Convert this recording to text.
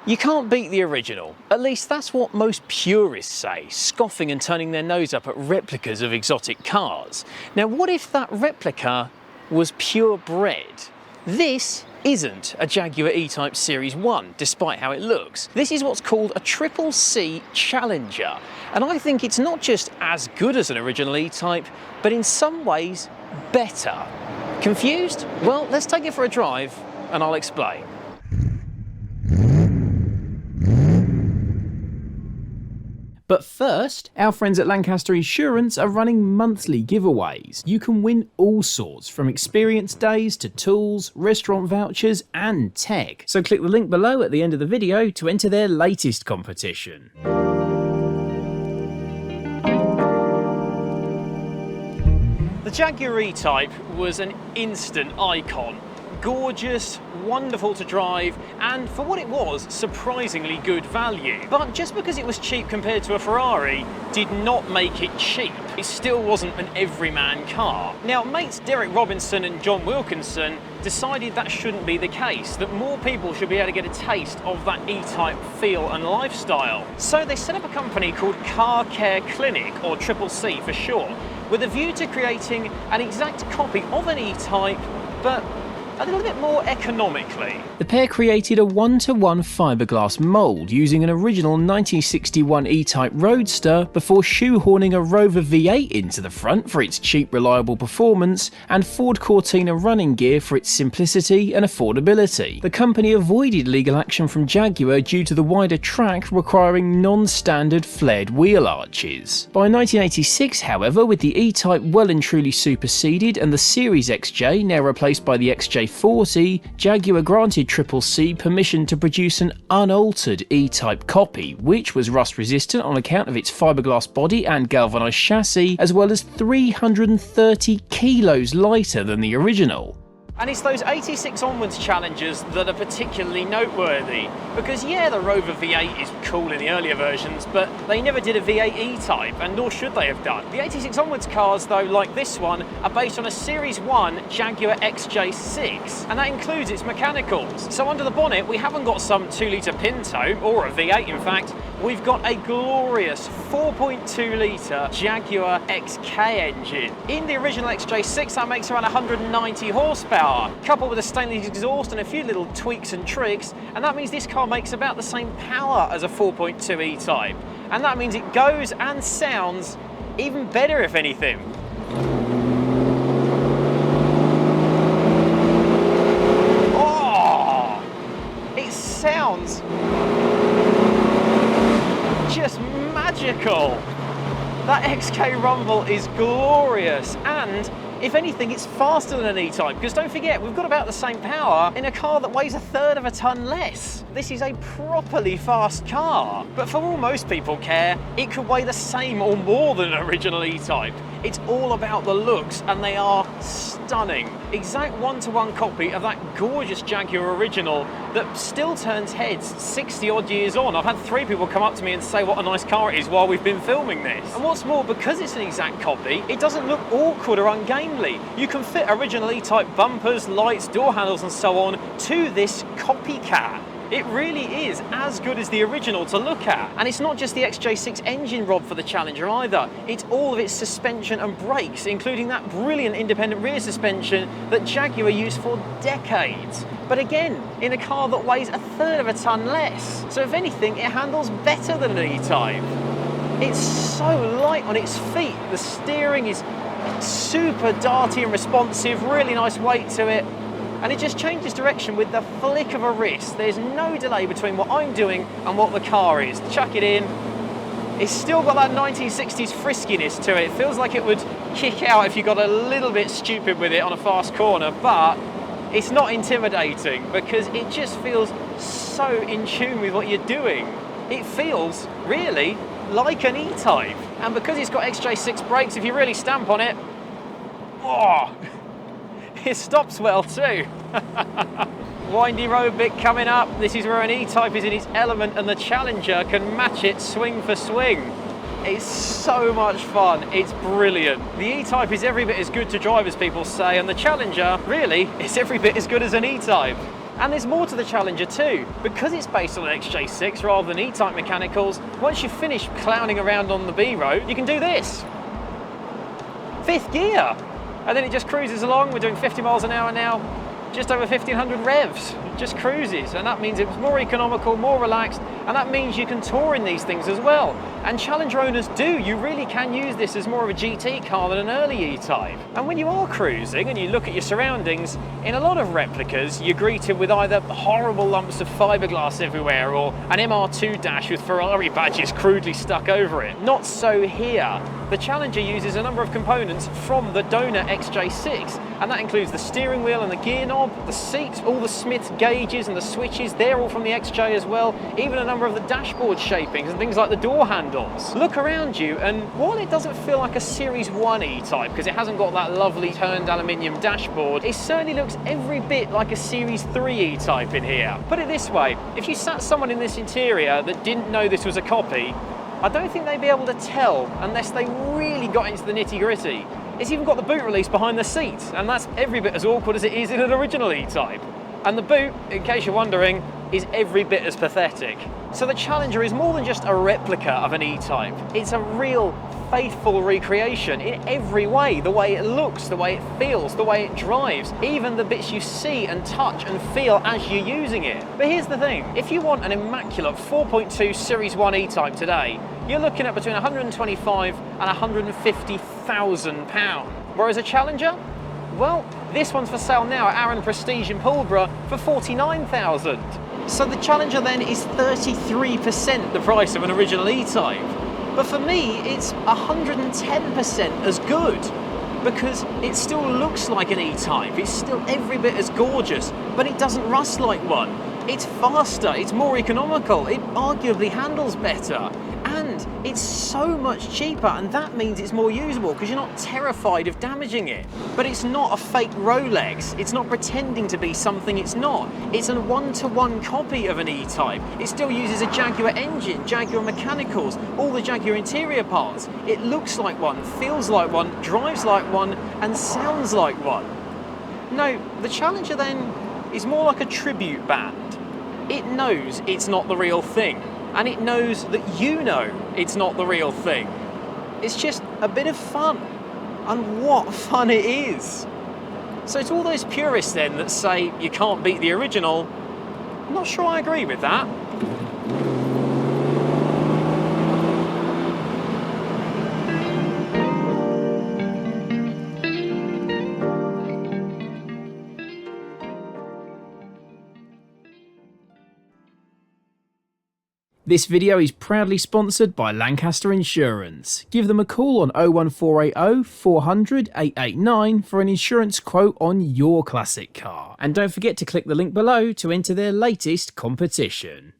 You can't beat the original. At least that's what most purists say, scoffing and turning their nose up at replicas of exotic cars. Now, what if that replica was purebred? This isn't a Jaguar E-Type Series 1, despite how it looks. This is what's called a Triple C Challenger, and I think it's not just as good as an original E-Type, but in some ways better. Confused? Well, let's take it for a drive and I'll explain. But first, our friends at Lancaster Insurance are running monthly giveaways. You can win all sorts, from experience days to tools, restaurant vouchers and tech. So click the link below at the end of the video to enter their latest competition. The Jaguar E-Type was an instant icon. Gorgeous, wonderful to drive, and for what it was, surprisingly good value. But just because it was cheap compared to a Ferrari did not make it cheap. It still wasn't an everyman car. Now, mates Derek Robinson and John Wilkinson decided that shouldn't be the case, that more people should be able to get a taste of that E-Type feel and lifestyle. So they set up a company called Car Care Clinic, or Triple C for short, with a view to creating an exact copy of an E-Type, but a little bit more economically. The pair created a one-to-one fiberglass mould using an original 1961 E-Type Roadster before shoehorning a Rover V8 into the front for its cheap, reliable performance and Ford Cortina running gear for its simplicity and affordability. The company avoided legal action from Jaguar due to the wider track requiring non-standard flared wheel arches. By 1986, however, with the E-Type well and truly superseded and the Series XJ now replaced by the XJ40, Jaguar granted Triple C permission to produce an unaltered E-Type copy, which was rust resistant on account of its fiberglass body and galvanised chassis, as well as 330 kilos lighter than the original. And it's those 86 onwards Challengers that are particularly noteworthy, because yeah, the Rover V8 is cool in the earlier versions, but they never did a V8 E-Type, and nor should they have done. The 86 onwards cars, though, like this one, are based on a Series 1 Jaguar XJ6, and that includes its mechanicals. So under the bonnet, we haven't got some 2-litre Pinto, or a V8 in fact, we've got a glorious 4.2-litre Jaguar XK engine. In the original XJ6, that makes around 190 horsepower. Coupled with a stainless exhaust and a few little tweaks and tricks, and that means this car makes about the same power as a 4.2 E-Type, and that means it goes and sounds even better, if anything. Oh, it sounds just magical. That XK rumble is glorious, and if anything, it's faster than an E-Type, because don't forget, we've got about the same power in a car that weighs 1/3 of a tonne less. This is a properly fast car. But for all most people care, it could weigh the same or more than an original E-Type. It's all about the looks, and they are stunning. Exact one-to-one copy of that gorgeous Jaguar original that still turns heads 60 odd years on. I've had 3 people come up to me and say what a nice car it is while we've been filming this. And what's more, because it's an exact copy, it doesn't look awkward or ungainly. You can fit original E-Type bumpers, lights, door handles and so on to this Copycat. It really is as good as the original to look at. And it's not just the XJ6 engine, Rob, for the Challenger either. It's all of its suspension and brakes, including that brilliant independent rear suspension that Jaguar used for decades. But again, in a car that weighs 1/3 of a tonne less. So if anything, it handles better than an E-Type. It's so light on its feet. The steering is super darty and responsive, really nice weight to it. And it just changes direction with the flick of a wrist. There's no delay between what I'm doing and what the car is. Chuck it in. It's still got that 1960s friskiness to it. It feels like it would kick out if you got a little bit stupid with it on a fast corner, but it's not intimidating because it just feels so in tune with what you're doing. It feels really like an E-Type. And because it's got XJ6 brakes, if you really stamp on it, oh, it stops well too. Windy road bit coming up. This is where an E-Type is in its element and the Challenger can match it swing for swing. It's so much fun, it's brilliant. The E-Type is every bit as good to drive as people say, and the Challenger, really, is every bit as good as an E-Type. And there's more to the Challenger too. Because it's based on an XJ6 rather than E-Type mechanicals, once you've finished clowning around on the B road, you can do this. 5th gear. And then it just cruises along. We're doing 50 miles an hour now, just over 1500 revs. It just cruises, and that means it's more economical, more relaxed, and that means you can tour in these things as well. And Challenger owners do. You really can use this as more of a GT car than an early E-Type. And when you are cruising and you look at your surroundings, in a lot of replicas, you're greeted with either horrible lumps of fiberglass everywhere or an MR2 dash with Ferrari badges crudely stuck over it. Not so here. The Challenger uses a number of components from the donor XJ6, and that includes the steering wheel and the gear knob, the seats, all the Smith's gauges and the switches, they're all from the XJ as well, even a number of the dashboard shapings and things like the door handles. Look around you, and while it doesn't feel like a Series 1 E-Type because it hasn't got that lovely turned aluminium dashboard, it certainly looks every bit like a Series 3 E-Type in here. Put it this way, if you sat someone in this interior that didn't know this was a copy, I don't think they'd be able to tell unless they really got into the nitty-gritty. It's even got the boot release behind the seat, and that's every bit as awkward as it is in an original E-Type. And the boot, in case you're wondering, is every bit as pathetic. So the Challenger is more than just a replica of an E-Type. It's a real, faithful recreation in every way. The way it looks, the way it feels, the way it drives, even the bits you see and touch and feel as you're using it. But here's the thing, if you want an immaculate 4.2 Series 1 E-Type today, you're looking at between 125 and 150,000 pounds. Whereas a Challenger, well, this one's for sale now at Aaron Prestige in Pulborough for 49,000. So the Challenger then is 33% the price of an original E-Type. But for me, it's 110% as good, because it still looks like an E-Type. It's still every bit as gorgeous, but it doesn't rust like one. It's faster, it's more economical, it arguably handles better. And it's so much cheaper, and that means it's more usable because you're not terrified of damaging it. But it's not a fake Rolex. It's not pretending to be something it's not. It's a one-to-one copy of an E-Type. It still uses a Jaguar engine, Jaguar mechanicals, all the Jaguar interior parts. It looks like one, feels like one, drives like one, and sounds like one. No, the Challenger then is more like a tribute band. It knows it's not the real thing. And it knows that you know it's not the real thing. It's just a bit of fun. And what fun it is. So to all those purists then that say you can't beat the original, I'm not sure I agree with that. This video is proudly sponsored by Lancaster Insurance. Give them a call on 01480 400 889 for an insurance quote on your classic car. And don't forget to click the link below to enter their latest competition.